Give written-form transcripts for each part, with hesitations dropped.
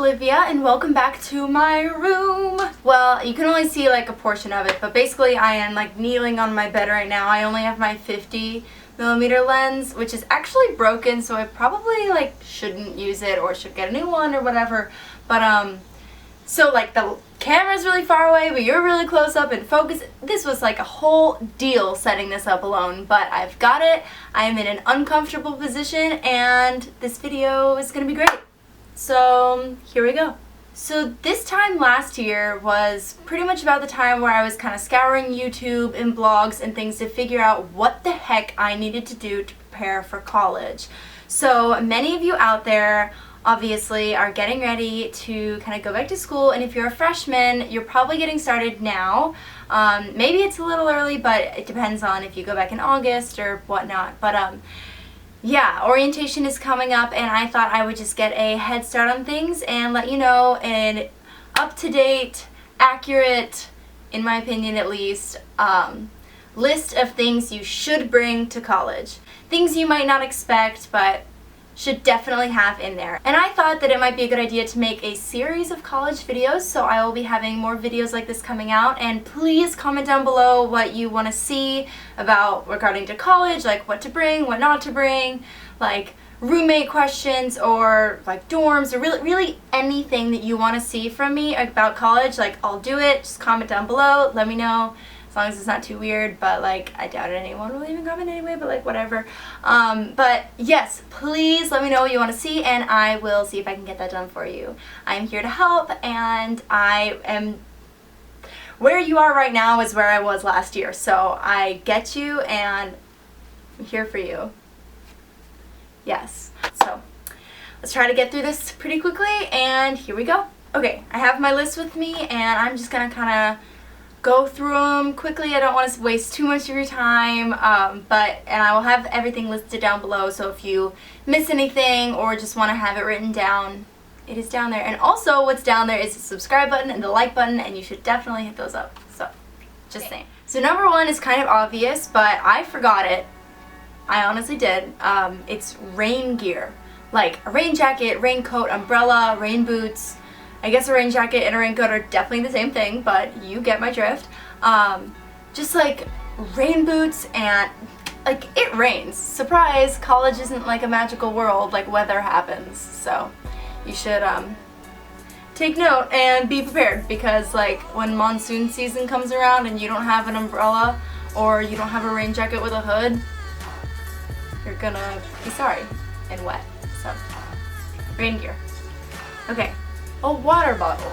Olivia and welcome back to my room. Well, you can only see like a portion of it, but basically I am like kneeling on my bed right now. I only have my 50mm lens, which is actually broken, so I probably like shouldn't use it or should get a new one or whatever. But so like the camera's really far away, but you're really close up and focus. This was like a whole deal setting this up alone, but I've got it. I am in an uncomfortable position and this video is gonna be great. So here we go. So this time last year was pretty much about the time where I was kind of scouring YouTube and blogs and things to figure out what the heck I needed to do to prepare for college. So many of you out there obviously are getting ready to kind of go back to school, and if you're a freshman, you're probably getting started now. Maybe it's a little early, but it depends on if you go back in August or whatnot. But yeah, orientation is coming up, and I thought I would just get a head start on things and let you know an up-to-date, accurate, in my opinion at least, list of things you should bring to college. Things you might not expect, but should definitely have in there. And I thought that it might be a good idea to make a series of college videos, so I will be having more videos like this coming out, and please comment down below what you want to see about regarding to college, like what to bring, what not to bring, like roommate questions or like dorms, or really anything that you want to see from me about college. Like, I'll do it. Just comment down below, let me know. As long as it's not too weird, but like I doubt anyone will even comment anyway, but like whatever. But yes, please let me know what you want to see and I will see if I can get that done for you. I'm here to help, and I am where you are right now is where I was last year, so I get you and I'm here for you. Yes, so let's try to get through this pretty quickly, and here we go. Okay, I have my list with me and I'm just gonna kind of go through them quickly. I don't want to waste too much of your time, and I will have everything listed down below, so if you miss anything or just want to have it written down, it is down there. And also what's down there is the subscribe button and the like button, and you should definitely hit those up. So just saying. So number one is kind of obvious, but I forgot it. I honestly did. It's rain gear, like a rain jacket, raincoat, umbrella, rain boots. I guess a rain jacket and a raincoat are definitely the same thing, but you get my drift. Just like rain boots, and like it rains. Surprise, college isn't like a magical world, like weather happens. So you should take note and be prepared, because like when monsoon season comes around and you don't have an umbrella or you don't have a rain jacket with a hood, you're gonna be sorry and wet. So rain gear. Okay. A water bottle.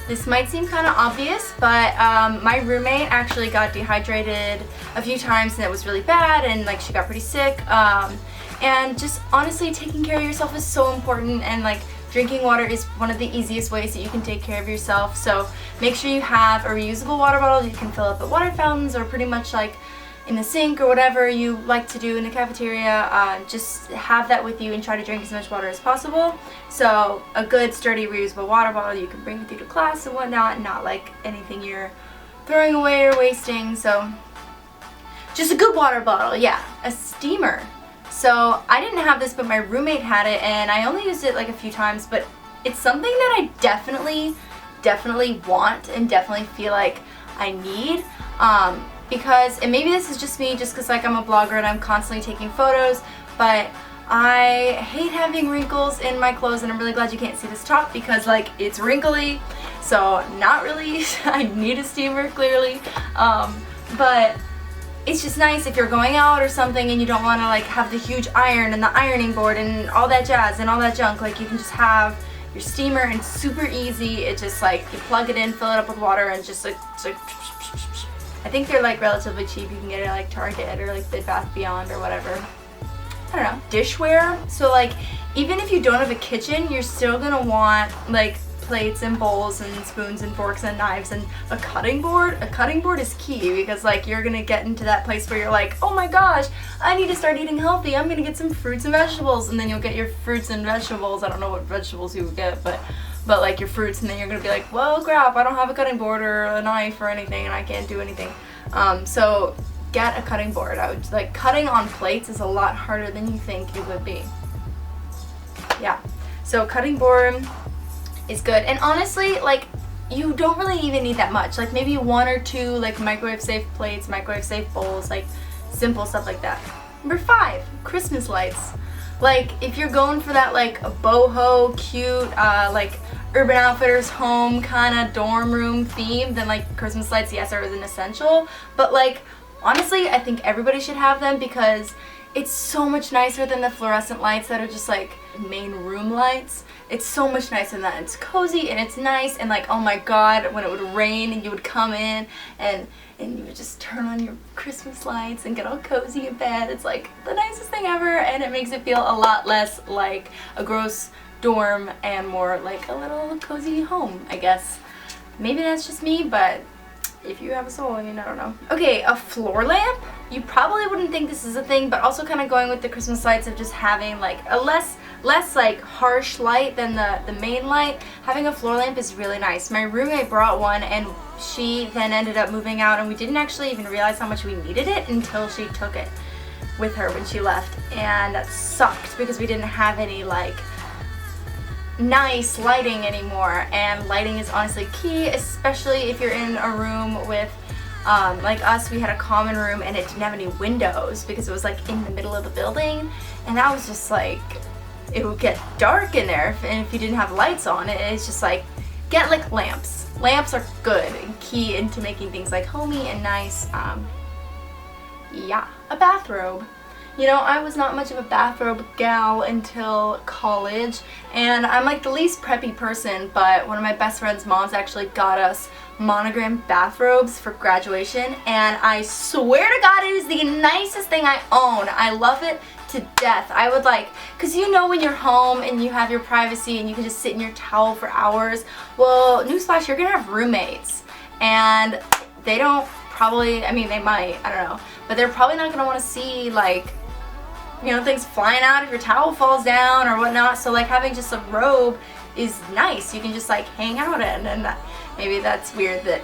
This might seem kind of obvious, but my roommate actually got dehydrated a few times and it was really bad, and like she got pretty sick. And just honestly, taking care of yourself is so important, and like drinking water is one of the easiest ways that you can take care of yourself. So make sure you have a reusable water bottle you can fill up at water fountains or pretty much like in the sink or whatever you like to do in the cafeteria. Just have that with you and try to drink as much water as possible. So a good sturdy reusable water bottle you can bring with you to class and whatnot, not like anything you're throwing away or wasting. So just a good water bottle. Yeah, a steamer. So I didn't have this, but my roommate had it, and I only used it like a few times, but it's something that I definitely want and definitely feel like I need. Because, and maybe this is just me, just because like I'm a blogger and I'm constantly taking photos, but I hate having wrinkles in my clothes, and I'm really glad you can't see this top because like it's wrinkly, so not really. I need a steamer clearly, but it's just nice if you're going out or something and you don't want to like have the huge iron and the ironing board and all that jazz and all that junk. Like you can just have your steamer and super easy. It just like you plug it in, fill it up with water, and just like I think they're like relatively cheap. You can get it at like Target or like Bed Bath Beyond or whatever. I don't know. Dishware. So like even if you don't have a kitchen, you're still gonna want like plates and bowls and spoons and forks and knives and a cutting board. A cutting board is key, because like you're gonna get into that place where you're like, oh my gosh, I need to start eating healthy. I'm gonna get some fruits and vegetables, and then you'll get your fruits and vegetables. I don't know what vegetables you would get, but like your fruits, and then you're gonna be like, well crap, I don't have a cutting board or a knife or anything, and I can't do anything. So get a cutting board. I would like cutting on plates is a lot harder than you think it would be. Yeah, so cutting board is good. And honestly, like, you don't really even need that much. Like maybe 1 or 2 like microwave safe plates, microwave safe bowls, like simple stuff like that. Number 5, Christmas lights. Like if you're going for that like a boho cute like Urban Outfitters home kind of dorm room theme, then like Christmas lights, yes, are an essential. But like honestly, I think everybody should have them because it's so much nicer than the fluorescent lights that are just like main room lights. It's so much nicer than that. It's cozy and it's nice, and like, oh my god, when it would rain and you would come in and you would just turn on your Christmas lights and get all cozy in bed. It's like the nicest thing ever, and it makes it feel a lot less like a gross dorm and more like a little cozy home, I guess. Maybe that's just me, but if you have a soul, I mean, I don't know. Okay, a floor lamp. You probably wouldn't think this is a thing, but also kind of going with the Christmas lights of just having like a less like harsh light than the main light. Having a floor lamp is really nice. My roommate brought one and she then ended up moving out, and we didn't actually even realize how much we needed it until she took it with her when she left, and that sucked because we didn't have any like nice lighting anymore, and lighting is honestly key, especially if you're in a room with like us. We had a common room and it didn't have any windows because it was like in the middle of the building, and that was just like, it would get dark in there if you didn't have lights on. It's just like, get like lamps. Lamps are good and key into making things like homey and nice. Yeah, a bathrobe. You know, I was not much of a bathrobe gal until college, and I'm like the least preppy person, but one of my best friend's moms actually got us monogrammed bathrobes for graduation, and I swear to God, it is the nicest thing I own. I love it to death. I would like, because you know when you're home and you have your privacy and you can just sit in your towel for hours, well, newsflash, you're gonna have roommates, and they don't probably, I mean, they might, I don't know, but they're probably not gonna want to see like, you know, things flying out if your towel falls down or whatnot. So like having just a robe is nice. You can just like hang out in, and maybe that's weird that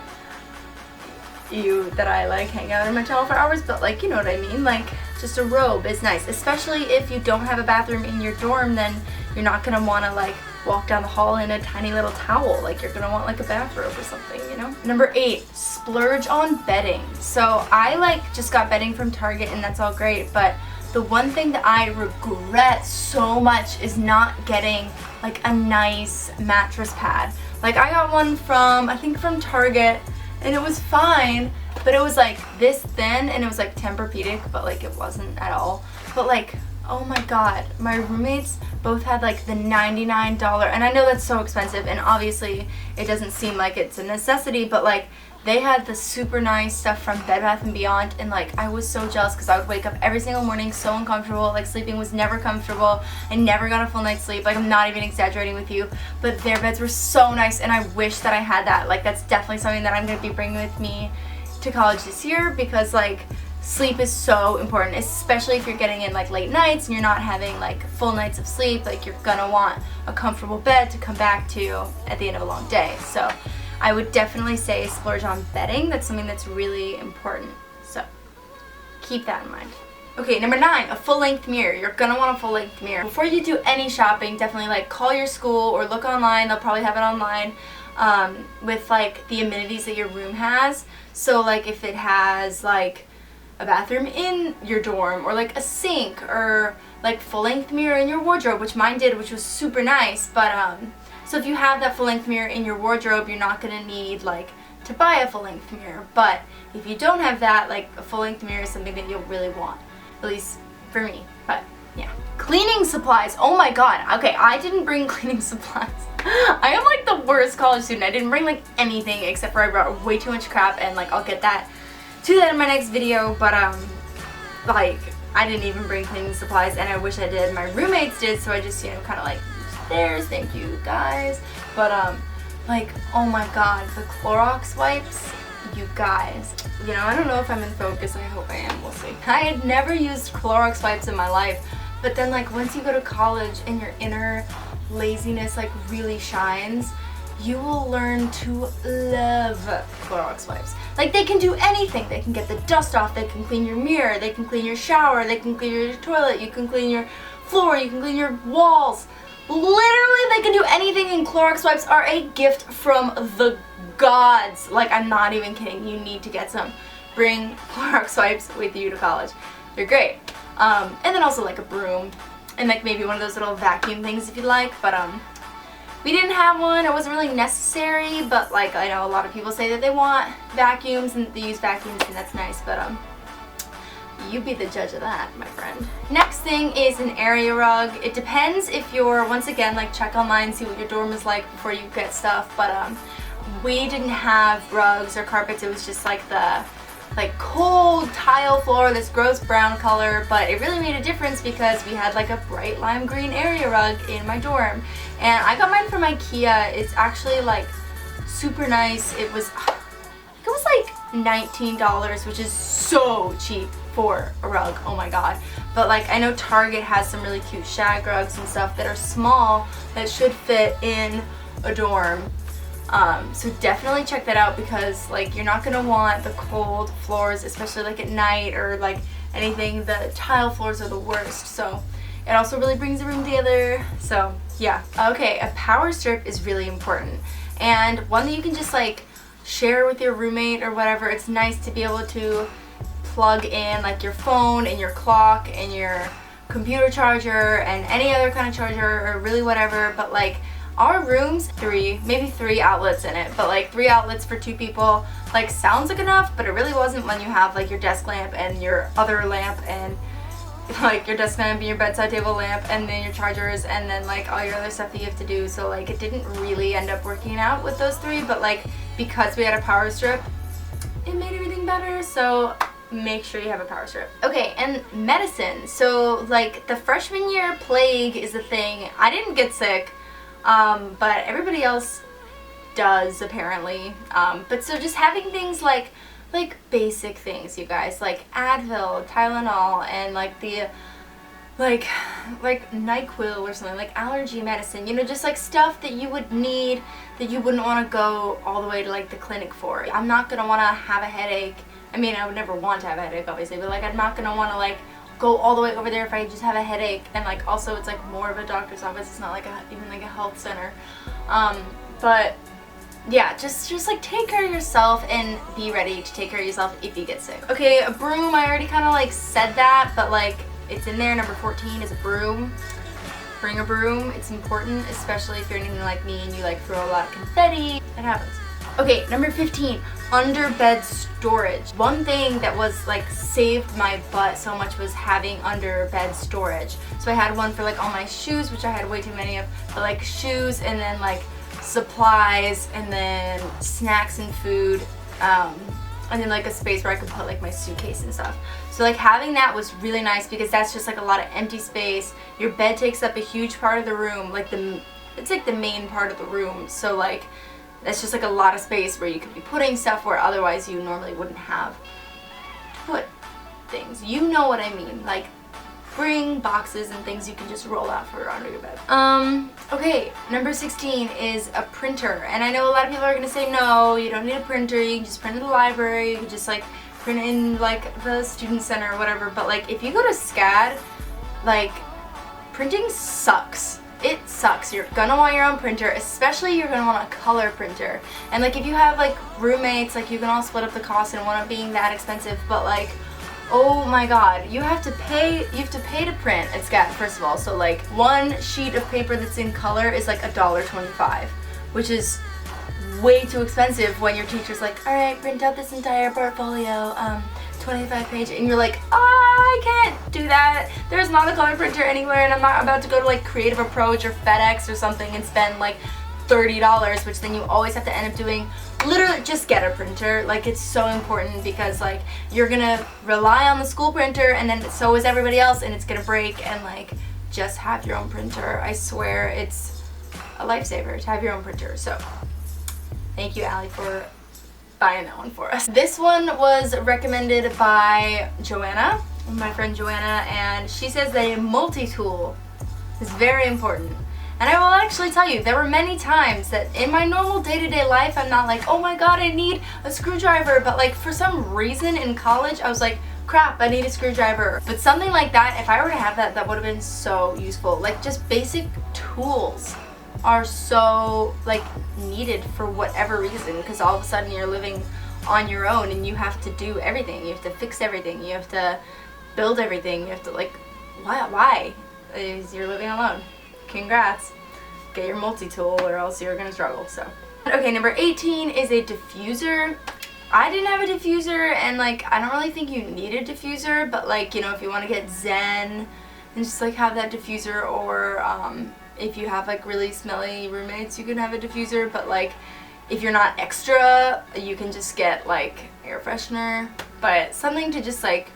I like hang out in my towel for hours, but like, you know what I mean, like just a robe is nice, especially if you don't have a bathroom in your dorm. Then you're not gonna want to like walk down the hall in a tiny little towel. Like you're gonna want like a bathrobe or something, you know. Number 8, splurge on bedding. So I like just got bedding from Target, and that's all great, but the one thing that I regret so much is not getting like a nice mattress pad. Like I got one from, I think from Target, and it was fine, but it was like this thin, and it was like Tempur-Pedic, but like it wasn't at all. But like, oh my god, my roommates both had like the $99, and I know that's so expensive, and obviously it doesn't seem like it's a necessity, but like they had the super nice stuff from Bed Bath & Beyond, and like I was so jealous because I would wake up every single morning so uncomfortable. Like sleeping was never comfortable. I never got a full night's sleep. Like I'm not even exaggerating with you, but their beds were so nice, and I wish that I had that. Like that's definitely something that I'm going to be bringing with me to college this year, because like sleep is so important, especially if you're getting in like late nights and you're not having like full nights of sleep. Like you're gonna want a comfortable bed to come back to at the end of a long day. So I would definitely say splurge on bedding. That's something that's really important, so keep that in mind. Okay, number 9, a full-length mirror. You're gonna want a full-length mirror. Before you do any shopping, definitely like call your school or look online. They'll probably have it online with like the amenities that your room has. So like if it has like a bathroom in your dorm, or like a sink, or like full-length mirror in your wardrobe, which mine did, which was super nice. But so if you have that full-length mirror in your wardrobe, you're not gonna need like to buy a full-length mirror. But if you don't have that, like a full-length mirror is something that you'll really want, at least for me. But yeah, cleaning supplies. Oh my god. Okay, I didn't bring cleaning supplies. I am like the worst college student. I didn't bring like anything except for I brought way too much crap, and like I'll get that to that in my next video. But like I didn't even bring cleaning supplies, and I wish I did. My roommates did, so I just, you know, kind of like theirs. Thank you guys. But like, oh my god, the Clorox wipes, you guys. You know, I don't know if I'm in focus. I hope I am. We'll see. I had never used Clorox wipes in my life, but then like once you go to college and your inner laziness like really shines, you will learn to love Clorox wipes. Like they can do anything. They can get the dust off, they can clean your mirror, they can clean your shower, they can clean your toilet, you can clean your floor, you can clean your walls. Literally, they can do anything, and Clorox wipes are a gift from the gods. Like, I'm not even kidding. You need to get some. Bring Clorox wipes with you to college. They're great. And then also like a broom, and like maybe one of those little vacuum things if you'd like, but we didn't have one. It wasn't really necessary, but like I know a lot of people say that they want vacuums and they use vacuums, and that's nice, but you be the judge of that, my friend. Next thing is an area rug. It depends if you're, once again, like check online, see what your dorm is like before you get stuff, but we didn't have rugs or carpets. It was just like the cold tile floor, this gross brown color, but it really made a difference because we had like a bright lime green area rug in my dorm, and I got mine from IKEA. It's actually like super nice. It was like $19, which is so cheap for a rug, oh my god. But like I know Target has some really cute shag rugs and stuff that are small that should fit in a dorm. So definitely check that out, because like you're not gonna want the cold floors, especially like at night or like anything. The tile floors are the worst, so it also really brings the room together. So yeah. Okay, a power strip is really important, and one that you can just like share with your roommate or whatever. It's nice to be able to plug in like your phone and your clock and your computer charger and any other kind of charger or really whatever, but like our room's maybe three outlets in it, but like 3 outlets for 2 people like sounds like enough, but it really wasn't when you have like your desk lamp and your other lamp and like your desk lamp and your bedside table lamp and then your chargers and then like all your other stuff that you have to do. So like it didn't really end up working out with those 3, but like because we had a power strip, it made everything better. So make sure you have a power strip. Okay, and medicine. So like the freshman year plague is a thing. I didn't get sick. But everybody else does apparently. But so just having things like basic things, you guys, like Advil, Tylenol, and like the like NyQuil or something, like allergy medicine, you know, just like stuff that you would need that you wouldn't want to go all the way to like the clinic for. I'm not gonna want to have a headache. I mean, I would never want to have a headache, obviously, but like I'm not gonna want to like go all the way over there if I just have a headache. And like also it's like more of a doctor's office, it's not like even like a health center. But yeah, just like take care of yourself and be ready to take care of yourself if you get sick. Okay, a broom, I already kind of like said that, but like it's in there. Number 14 is a broom. Bring a broom. It's important, especially if you're anything like me and you like throw a lot of confetti. It happens. Okay, number 15, under bed storage. One thing that was like saved my butt so much was having under bed storage. So I had one for like all my shoes, which I had way too many of, but like shoes and then like supplies and then snacks and food, and then like a space where I could put like my suitcase and stuff. So like having that was really nice because that's just like a lot of empty space. Your bed takes up a huge part of the room, like it's like the main part of the room. So like that's just like a lot of space where you could be putting stuff where otherwise you normally wouldn't have to put things. You know what I mean? Like bring boxes and things you can just roll out for under your bed. Okay, number 16 is a printer. And I know a lot of people are gonna say no, you don't need a printer, you can just print in the library, you can just like print in like the student center or whatever, but like if you go to SCAD, like printing sucks. It sucks. You're gonna want your own printer, especially you're gonna want a color printer. And like if you have like roommates, like you can all split up the cost and one of being that expensive, but like oh my god, you have to pay to print at SCAD first of all. So like one sheet of paper that's in color is like $1.25, which is way too expensive when your teacher's like, alright, print out this entire portfolio, 25 page, and you're like, I can't do that. There's not a color printer anywhere, and I'm not about to go to like Creative Approach or FedEx or something and spend like $30, which then you always have to end up doing. Literally just get a printer. Like it's so important because like you're gonna rely on the school printer and then so is everybody else and it's gonna break, and like just have your own printer. I swear it's a lifesaver to have your own printer. So thank you, Allie, for buying that one for us. This one was recommended by Joanna, my friend Joanna, and she says that a multi-tool is very important. And I will actually tell you, there were many times that in my normal day-to-day life, I'm not like, oh my god, I need a screwdriver, but like for some reason in college, I was like, crap, I need a screwdriver. But something like that, if I were to have that, that would have been so useful. Like, just basic tools are so like needed for whatever reason, because all of a sudden you're living on your own and you have to do everything. You have to fix everything. You have to build everything. You have to, like, why? You're living alone. Congrats. Get your multi-tool or else you're gonna struggle. So okay, number 18 is a diffuser. I didn't have a diffuser, and like I don't really think you need a diffuser, but like, you know, if you want to get zen and just like have that diffuser, or if you have like really smelly roommates, you can have a diffuser. But like if you're not extra, you can just get like air freshener, but something to just like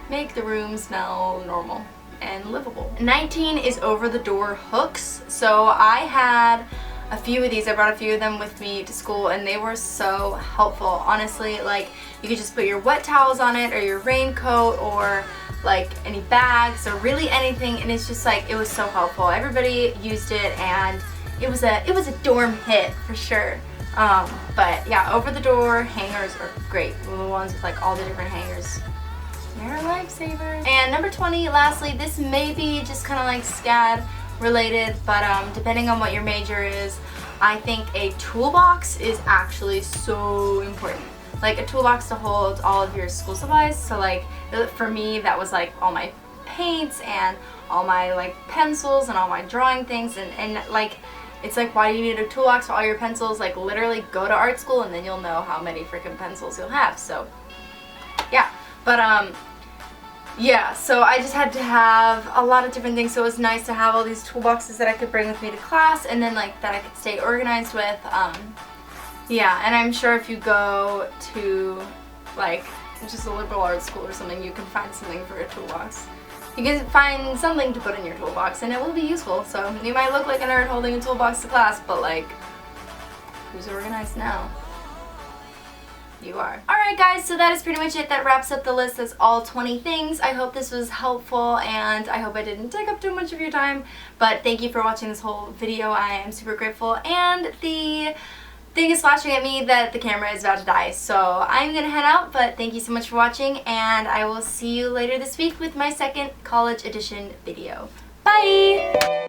make the room smell normal and livable. 19 is over the door hooks. So I had a few of these. I brought a few of them with me to school and they were so helpful. Honestly, like you could just put your wet towels on it or your raincoat or like any bags or really anything, and it's just like, it was so helpful. Everybody used it and it was a dorm hit for sure. But yeah, over the door hangers are great. The ones with like all the different hangers. They're a lifesaver. And number 20, lastly, this may be just kind of like SCAD related, but depending on what your major is, I think a toolbox is actually so important. Like a toolbox to hold all of your school supplies. So like for me, that was like all my paints and all my like pencils and all my drawing things, and like it's like, why do you need a toolbox for all your pencils? Like literally go to art school and then you'll know how many freaking pencils you'll have. So yeah, but yeah, so I just had to have a lot of different things, so it was nice to have all these toolboxes that I could bring with me to class and then like that I could stay organized with. Yeah, and I'm sure if you go to like just a liberal arts school or something, you can find something for a toolbox. You can find something to put in your toolbox and it will be useful. So you might look like a nerd holding a toolbox to class, but like, who's organized now? You are. Alright guys, so that is pretty much it. That wraps up the list. That's all 20 things. I hope this was helpful and I hope I didn't take up too much of your time, but thank you for watching this whole video. I am super grateful, and the thing is flashing at me that the camera is about to die, so I'm gonna head out, but thank you so much for watching and I will see you later this week with my second college edition video. Bye!